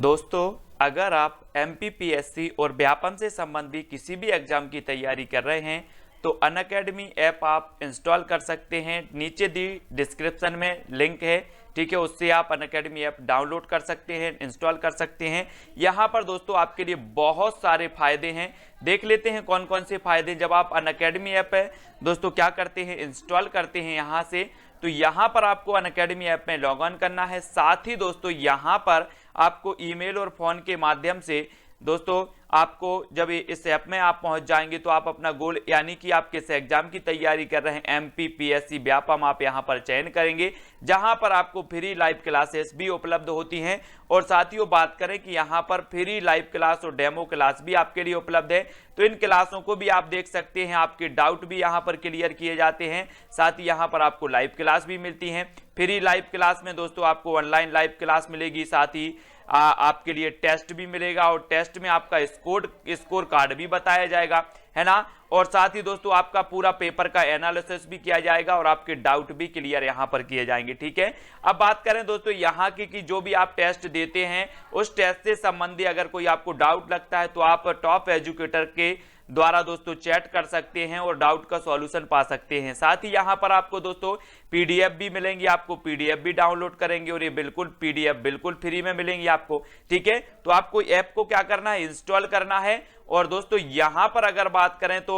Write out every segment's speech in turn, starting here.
दोस्तों, अगर आप एमपीपीएससी और व्यापम से संबंधी किसी भी एग्जाम की तैयारी कर रहे हैं तो अनअकैडमी ऐप आप इंस्टॉल कर सकते हैं। नीचे दी डिस्क्रिप्शन में लिंक है, ठीक है, उससे आप अनअकैडमी ऐप डाउनलोड कर सकते हैं, इंस्टॉल कर सकते हैं। यहाँ पर दोस्तों आपके लिए बहुत सारे फायदे हैं, देख लेते हैं कौन कौन से फायदे। जब आप अनअकैडमी ऐप है दोस्तों क्या करते हैं, इंस्टॉल करते हैं यहाँ से, तो यहाँ पर आपको अनअकैडमी ऐप में लॉग ऑन करना है। साथ ही दोस्तों यहाँ पर आपको ईमेल और फोन के माध्यम से दोस्तों आपको जब इस ऐप में आप पहुंच जाएंगे तो आप अपना गोल यानी कि आप किस एग्जाम की तैयारी कर रहे हैं, एमपीपीएससी व्यापम, आप यहां पर चयन करेंगे, जहां पर आपको फ्री लाइव क्लासेस भी उपलब्ध होती हैं। और साथियों बात करें कि यहां पर फ्री लाइव क्लास और डेमो क्लास भी आपके लिए उपलब्ध है, तो इन क्लासों को भी आप देख सकते हैं, आपके डाउट भी यहां पर क्लियर किए जाते हैं। साथ ही यहां पर आपको लाइव क्लास भी मिलती हैं। फ्री लाइव क्लास में दोस्तों आपको ऑनलाइन लाइव क्लास मिलेगी, साथ ही आपके लिए टेस्ट भी मिलेगा और टेस्ट में आपका स्कोर कार्ड भी बताया जाएगा, है ना। और साथ ही दोस्तों आपका पूरा पेपर का एनालिसिस भी किया जाएगा और आपके डाउट भी क्लियर यहां पर किए जाएंगे, ठीक है। अब बात करें दोस्तों यहां की कि जो भी आप टेस्ट देते हैं उस टेस्ट से संबंधी अगर कोई आपको डाउट लगता है तो आप टॉप एजुकेटर के द्वारा दोस्तों चैट कर सकते हैं और डाउट का सॉल्यूशन पा सकते हैं। साथ ही यहां पर आपको दोस्तों पीडीएफ भी मिलेंगी, आपको पीडीएफ भी डाउनलोड करेंगे और ये बिल्कुल पीडीएफ बिल्कुल फ्री में मिलेंगी आपको, ठीक है। तो आपको ऐप को क्या करना है, इंस्टॉल करना है। और दोस्तों यहां पर अगर बात करें तो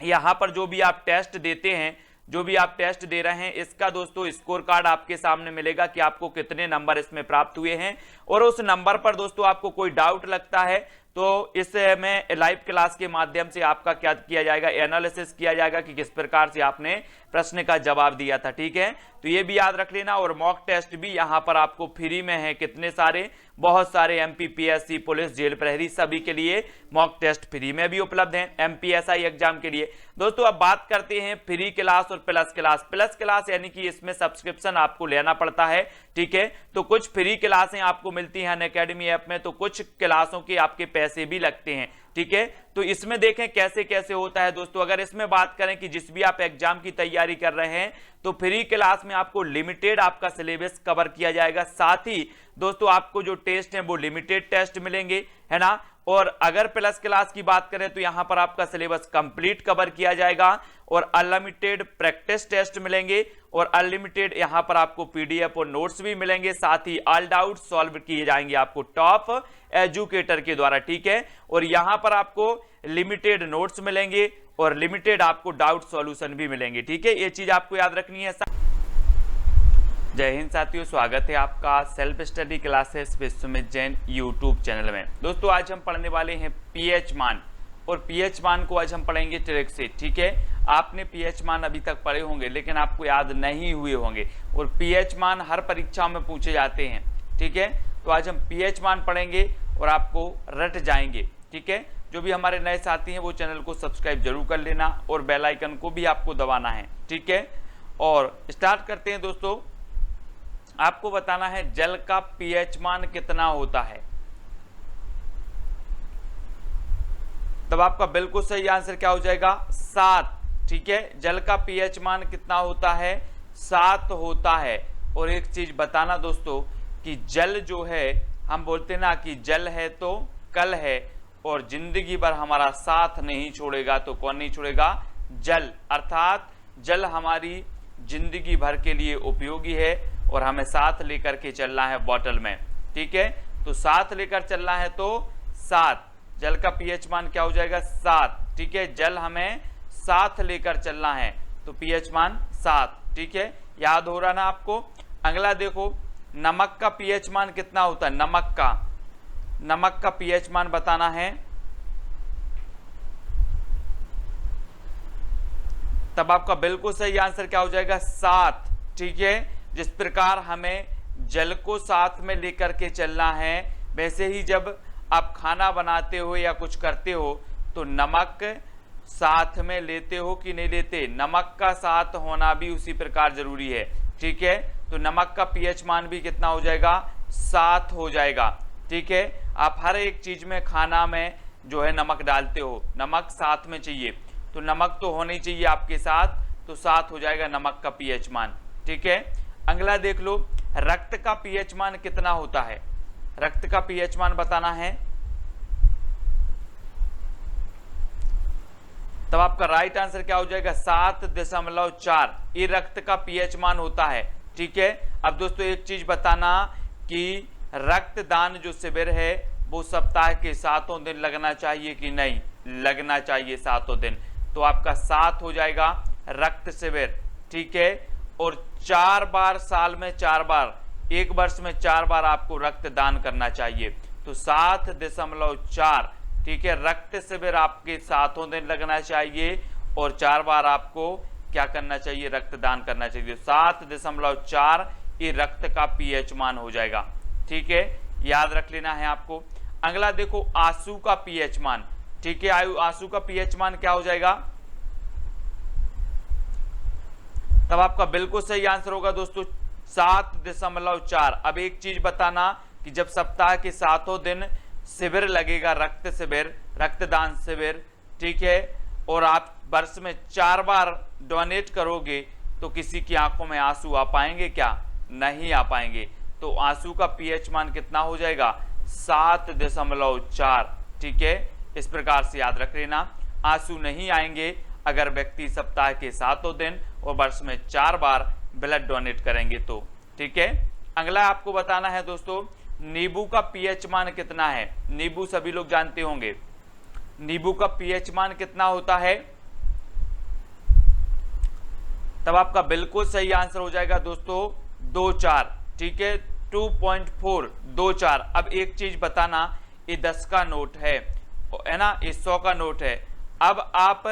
यहां पर जो भी आप टेस्ट देते हैं, जो भी आप टेस्ट दे रहे हैं, इसका दोस्तों स्कोर कार्ड आपके सामने मिलेगा कि आपको कितने नंबर इसमें प्राप्त हुए हैं। और उस नंबर पर दोस्तों आपको कोई डाउट लगता है तो इसमें लाइव क्लास के माध्यम से आपका क्या किया जाएगा, एनालिसिस किया जाएगा कि किस प्रकार से आपने प्रश्न का जवाब दिया था, ठीक है। तो ये भी याद रख लेना। और मॉक टेस्ट भी यहां पर आपको फ्री में है, कितने सारे, बहुत सारे, एमपीपीएससी, पुलिस, जेल प्रहरी सभी के लिए मॉक टेस्ट फ्री में भी उपलब्ध हैं, एमपीएसआई एग्जाम के लिए। दोस्तों अब बात करते हैं फ्री क्लास और प्लस क्लास। प्लस क्लास यानी कि इसमें सब्सक्रिप्शन आपको लेना पड़ता है, ठीक है। तो कुछ फ्री क्लासें आपको मिलती हैं अनअकैडमी ऐप में, तो कुछ क्लासों के आपके पैसे भी लगते हैं, ठीक है। तो इसमें देखें कैसे कैसे होता है दोस्तों। अगर इसमें बात करें कि जिस भी आप एग्जाम की तैयारी कर रहे हैं तो फ्री क्लास में आपको लिमिटेड आपका सिलेबस कवर किया जाएगा। साथ ही दोस्तों आपको जो टेस्ट हैं वो लिमिटेड टेस्ट मिलेंगे, है ना। और अगर प्लस क्लास की बात करें तो यहां पर आपका सिलेबस कंप्लीट कवर किया जाएगा और अनलिमिटेड प्रैक्टिस टेस्ट मिलेंगे और अनलिमिटेड यहां पर आपको पीडीएफ और नोट्स भी मिलेंगे। साथ ही ऑल डाउट सॉल्व किए जाएंगे आपको टॉप एजुकेटर के द्वारा, ठीक है। और यहां पर आपको लिमिटेड नोट्स मिलेंगे और लिमिटेड आपको डाउट सॉल्यूशन भी मिलेंगे, ठीक है। ये चीज आपको याद रखनी है। जय हिंद साथियों, स्वागत है आपका self study classes with Sumit Jain YouTube channel में। दोस्तों आज हम पढ़ने वाले हैं पीएच मान, और पीएच मान को आज हम पढ़ेंगे ट्रिक से, ठीक है। आपने पीएच मान अभी तक पढ़े होंगे लेकिन आपको याद नहीं हुए होंगे, और पीएच मान हर परीक्षा में पूछे जाते हैं, ठीक है। तो आज हम पीएच मान पढ़ेंगे और आपको रट जाएंगे, ठीक है। जो भी हमारे नए साथी हैं वो चैनल को सब्सक्राइब जरूर कर लेना और बेल आइकन को भी आपको दबाना है, ठीक है। और स्टार्ट करते हैं दोस्तों। आपको बताना है जल का पीएच मान कितना होता है। तब आपका बिल्कुल सही आंसर क्या हो जाएगा, 7, ठीक है। जल का पीएच मान कितना होता है, 7 होता है। और एक चीज बताना दोस्तों कि जल जो है, हम बोलते ना कि जल है तो कल है, और जिंदगी भर हमारा साथ नहीं छोड़ेगा। तो कौन नहीं छोड़ेगा, जल। अर्थात जल हमारी जिंदगी भर के लिए उपयोगी है और हमें साथ लेकर के चलना है बॉटल में, ठीक है। तो साथ लेकर चलना है तो 7, जल का पीएच मान क्या हो जाएगा, 7, ठीक है। जल हमें साथ लेकर चलना है तो पीएच मान 7, ठीक है। याद हो रहा ना आपको। अगला देखो, नमक का पीएच मान कितना होता है, नमक का पीएच मान बताना है। तब आपका बिल्कुल सही आंसर क्या हो जाएगा, 7, ठीक है। जिस प्रकार हमें जल को साथ में लेकर के चलना है, वैसे ही जब आप खाना बनाते हो या कुछ करते हो तो नमक साथ में लेते हो कि नहीं लेते, नमक का साथ होना भी उसी प्रकार जरूरी है, ठीक है। तो नमक का पीएच मान भी कितना हो जाएगा, 7 हो जाएगा, ठीक है। आप हर एक चीज में, खाना में जो है नमक डालते हो, नमक साथ में चाहिए, तो नमक तो होना ही चाहिए आपके साथ, तो 7 हो जाएगा नमक का पीएच मान, ठीक है। अगला देख लो, रक्त का पीएच मान कितना होता है। रक्त का पीएच मान बताना है। तब आपका राइट आंसर क्या हो जाएगा 7.4। ये रक्त का पीएच मान होता है। ठीक है, अब दोस्तों एक चीज बताना कि रक्तदान जो शिविर है वो सप्ताह के 7 दिन लगना चाहिए कि नहीं, लगना चाहिए 7 दिन। तो आपका 7 हो जाएगा रक्त शिविर। ठीक है, और 4 बार साल में 4 बार, एक वर्ष में 4 बार आपको रक्तदान करना चाहिए। तो 7.4, ठीक है, रक्त शिविर आपके 7 दिन लगना चाहिए और 4 बार आपको क्या करना चाहिए, रक्तदान करना चाहिए। 7.4 ये रक्त का पीएच मान हो जाएगा। ठीक है, याद रख लेना है आपको। अगला देखो आंसू का पीएच मान। ठीक है, आंसू का पीएच मान क्या हो जाएगा, तब आपका बिल्कुल सही आंसर होगा दोस्तों 7.4। अब एक चीज बताना कि जब सप्ताह के 7 दिन शिविर लगेगा, रक्त शिविर, रक्तदान शिविर, ठीक है, और आप वर्ष में 4 बार डोनेट करोगे तो किसी की आंखों में आंसू आ पाएंगे क्या, नहीं आ पाएंगे। तो आंसू का पीएच मान कितना हो जाएगा 7.4। ठीक है, इस प्रकार से याद रख लेना, आंसू नहीं आएंगे अगर व्यक्ति सप्ताह के 7 दिन और वर्ष में 4 बार ब्लड डोनेट करेंगे तो। ठीक है, अगला आपको बताना है दोस्तों नींबू का पीएच मान कितना है। नींबू सभी लोग जानते होंगे, नींबू का पीएच मान कितना होता है, तब आपका बिल्कुल सही आंसर हो जाएगा दोस्तों 2.4। ठीक है, 2.4, 2.4। अब एक चीज बताना, ये 10 का नोट है ना, ये 100 का नोट है। अब आप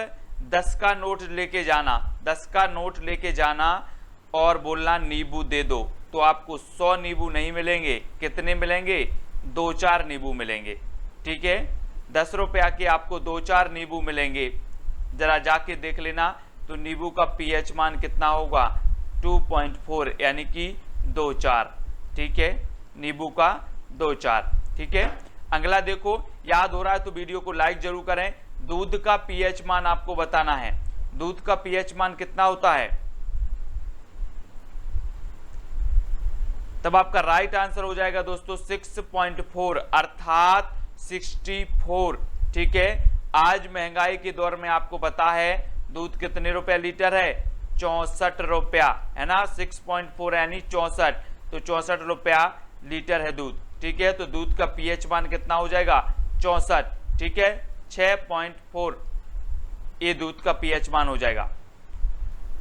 10 का नोट लेके जाना, 10 का नोट लेके जाना और बोलना नींबू दे दो, तो आपको 100 नींबू नहीं मिलेंगे। कितने मिलेंगे, 2-4 नींबू मिलेंगे। ठीक है, 10 रुपया के आपको 2-4 नींबू मिलेंगे। जरा जाके देख लेना, तो नींबू का पीएच मान कितना होगा 2.4 यानी कि 2.4। ठीक है, नींबू का 2.4। ठीक है, अगला देखो, याद हो रहा है तो वीडियो को लाइक जरूर करें। दूध का पीएच मान आपको बताना है। दूध का पीएच मान कितना होता है, तब आपका राइट आंसर हो जाएगा दोस्तों 6.4 अर्थात 64। ठीक है, आज महंगाई के दौर में आपको पता है दूध कितने रुपए लीटर है, 64 रुपया, है ना। 6.4 यानी 64, तो 64 रुपया लीटर है दूध। ठीक है, तो दूध का पीएच मान कितना हो जाएगा 64। ठीक है, 6.4 ये दूध का पीएच मान हो जाएगा।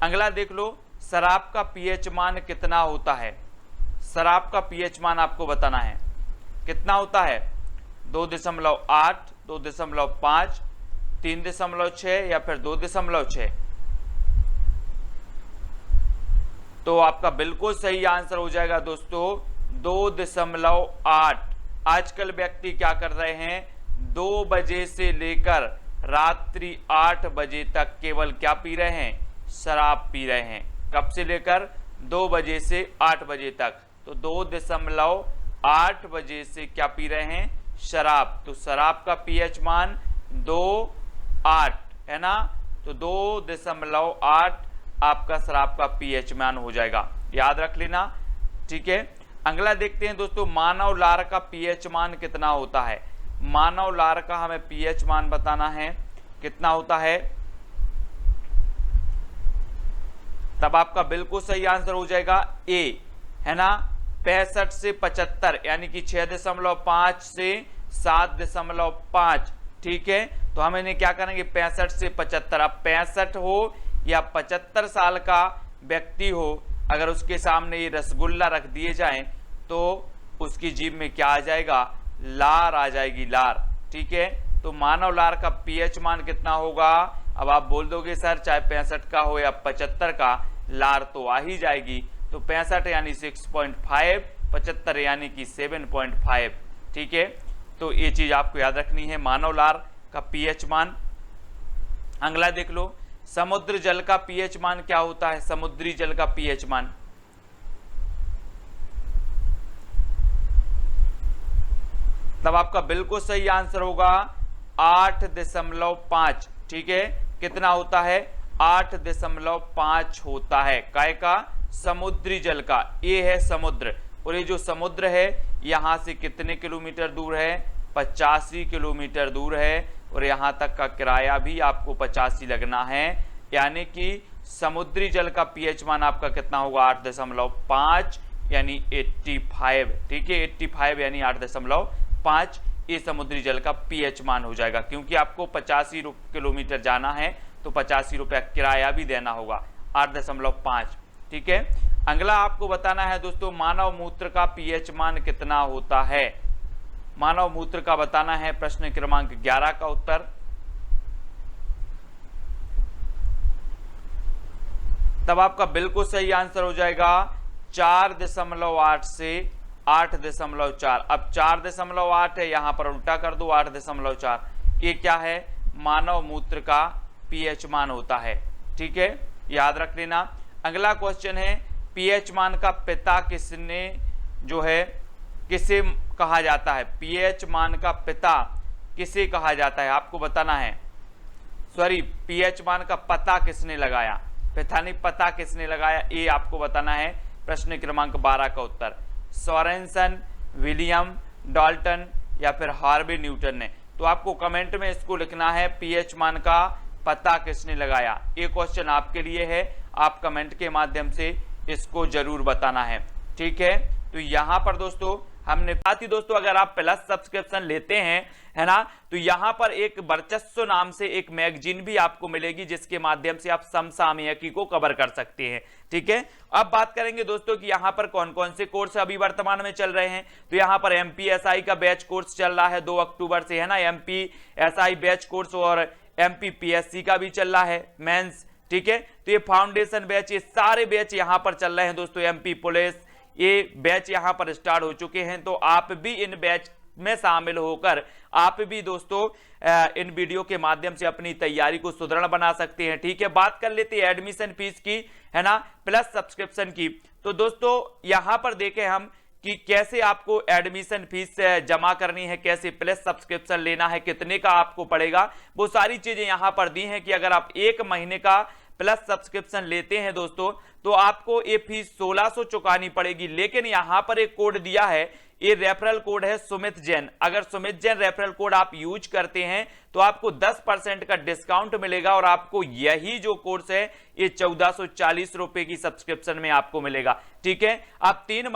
अगला देख लो, शराब का पीएच मान कितना होता है। शराब का पीएच मान आपको बताना है, कितना होता है 2.8, 2.5, 3.6 या फिर 2.6। तो आपका बिल्कुल सही आंसर हो जाएगा दोस्तों 2.8। आजकल व्यक्ति क्या कर रहे हैं, 2 बजे से लेकर रात्रि 8 बजे तक केवल क्या पी रहे हैं, शराब पी रहे हैं। कब से लेकर 2 बजे से 8 बजे तक, तो 2.8 बजे से क्या पी रहे हैं, शराब। तो शराब का पीएच मान 2.8 है ना, तो 2.8 आपका शराब का पीएच मान हो जाएगा, याद रख लेना। ठीक है, अगला देखते हैं दोस्तों, मानव लार का पीएच मान कितना होता है। मानव लार का हमें पीएच मान बताना है, कितना होता है, तब आपका बिल्कुल सही आंसर हो जाएगा ए, है ना, 65 से 75 यानी कि 6.5 से 7.5। ठीक है, तो हम इन्हें क्या करेंगे 65 से 75। अब 65 हो या 75 साल का व्यक्ति हो, अगर उसके सामने ये रसगुल्ला रख दिए जाएं तो उसकी जीभ में क्या आ जाएगा, लार आ जाएगी, लार। ठीक है, तो मानव लार का पीएच मान कितना होगा। अब आप बोल दोगे सर चाहे 65 का हो या 75 का, लार तो आ ही जाएगी। तो 65 यानी 6.5, 75 यानी कि 7.5। ठीक है, तो ये चीज आपको याद रखनी है, मानव लार का पीएच मान। अगला देख लो, समुद्र जल का पीएच मान क्या होता है। समुद्री जल का पीएच मान, तब आपका बिल्कुल सही आंसर होगा 8.5। ठीक है, कितना होता है 8.5 होता है। काय का, समुद्री जल का। ये है समुद्र, और ये जो समुद्र है यहाँ से कितने किलोमीटर दूर है, 85 किलोमीटर दूर है, और यहाँ तक का किराया भी आपको 85 लगना है। यानी कि समुद्री जल का पीएच मान आपका कितना होगा, 8.5 यानी 85। ठीक है, 85 यानी 8.5 ये समुद्री जल का पीएच मान हो जाएगा, क्योंकि आपको 85 किलोमीटर जाना है तो 85 रुपया किराया भी देना होगा, 8.5। ठीक है, अगला आपको बताना है दोस्तों मानव मूत्र का पीएच मान कितना होता है। मानव मूत्र का बताना है, प्रश्न क्रमांक 11 का उत्तर। तब आपका बिल्कुल सही आंसर हो जाएगा 4.8 से 8.4। अब 4.8 है, यहां पर उल्टा कर दो 8.4। ये क्या है, मानव मूत्र का पीएच मान होता है। ठीक है, याद रख लेना। अगला क्वेश्चन है, पीएच मान का पिता किसने जो है किसे कहा जाता है। पीएच मान का पिता किसे कहा जाता है, आपको बताना है। सॉरी, पीएच मान का पता किसने लगाया, पिता नहीं, पता किसने लगाया, ये आपको बताना है। प्रश्न क्रमांक 12 का उत्तर सोरेनसन, विलियम डाल्टन या फिर हार्वे न्यूटन ने। तो आपको कमेंट में इसको लिखना है, पीएच मान का पता किसने लगाया। ये क्वेश्चन आपके लिए है, आप कमेंट के माध्यम से इसको जरूर बताना है। ठीक है, तो यहां पर दोस्तों हमने साथ ही दोस्तों अगर आप प्लस सब्सक्रिप्शन लेते हैं, है ना, तो यहां पर एक वर्चस्व नाम से एक मैगजीन भी आपको मिलेगी, जिसके माध्यम से आप समसामयिकी को कवर कर सकते हैं। ठीक है, अब बात करेंगे दोस्तों कि यहां पर कौन कौन से कोर्स अभी वर्तमान में चल रहे हैं। तो यहां पर एमपीएसआई का बैच कोर्स चल रहा है 2 अक्टूबर से, है ना, एमपीएसआई बैच कोर्स, और एमपीपीएससी का भी चल रहा है मेंस। ठीक है, तो ये फाउंडेशन बैच, ये सारे बैच यहां पर चल रहे हैं दोस्तों। एमपी पुलिस, ये बैच यहां पर स्टार्ट हो चुके हैं, तो आप भी इन बैच में शामिल होकर आप भी दोस्तों इन वीडियो के माध्यम से अपनी तैयारी को सुदृढ़ बना सकते हैं। ठीक है, बात कर लेते हैं एडमिशन फीस की, है ना, प्लस सब्सक्रिप्शन की। तो दोस्तों यहां पर देखें हम कि कैसे आपको एडमिशन फीस जमा करनी है, कैसे प्लस सब्सक्रिप्शन लेना है, कितने का आपको पड़ेगा, वो सारी चीजें यहां पर दी हैं कि अगर आप 1 महीने का प्लस सब्सक्रिप्शन लेते हैं दोस्तों, तो आपको ये फीस 1600 चुकानी पड़ेगी। लेकिन यहां पर एक कोड दिया है, ये रेफरल कोड है सुमित जैन। अगर सुमित जैन रेफरल कोड आप यूज करते हैं तो आपको 10% का डिस्काउंट मिलेगा, और आपको यही जो कोर्स है ये 1440 रुपए की सब्सक्रिप्शन में आपको मिलेगा। ठीक है, आप 3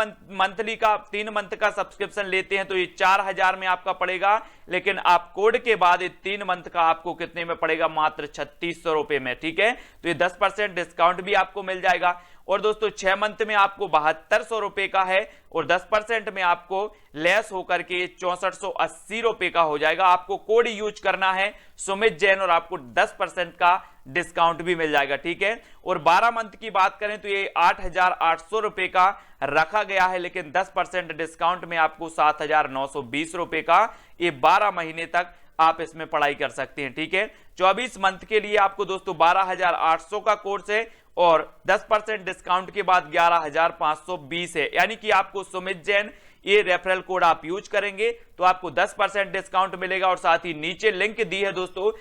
मंथ का सब्सक्रिप्शन लेते हैं तो ये 4000 में आपका पड़ेगा, लेकिन आप कोड के बाद ये 3 मंथ का आपको कितने में पड़ेगा, मात्र 3600 रुपए में। ठीक है, तो ये 10% डिस्काउंट भी आपको मिल जाएगा। और दोस्तों 6 मंथ में आपको 7200 रुपए का है, और 10% में आपको लेस होकर के 6480 रुपए का हो जाएगा। आपको कोड यूज करना है सुमित जैन, और आपको 10% का डिस्काउंट भी मिल जाएगा। ठीक है, और 12 मंथ की बात करें तो ये 8800 रुपए का रखा गया है, लेकिन 10% डिस्काउंट में आपको 7920 रुपए का ये 12 महीने तक आप इसमें पढ़ाई कर सकते हैं। ठीक है, 24 मंथ के लिए आपको दोस्तों 12800 का कोर्स है, और 10% डिस्काउंट के बाद 11520 है। यानी कि आपको सुमित जैन ये रेफरल कोड आप यूज करेंगे तो आपको 10% डिस्काउंट मिलेगा, और साथ ही नीचे लिंक दी है दोस्तों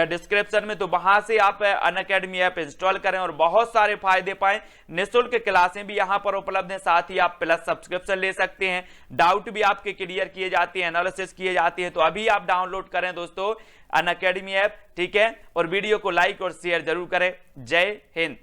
डिस्क्रिप्शन में, तो वहां से आप अनअकैडमी ऐप इंस्टॉल करें और बहुत सारे फायदे पाएं। निःशुल्क क्लासें भी यहां पर उपलब्ध हैं, साथ ही आप प्लस सब्सक्रिप्शन ले सकते हैं, डाउट भी आपके क्लियर किए जाते हैं, एनालिसिस किए जाते हैं। तो अभी आप डाउनलोड करें दोस्तों अनअकैडमी ऐप। ठीक है, और वीडियो को लाइक और शेयर जरूर करें। जय हिंद।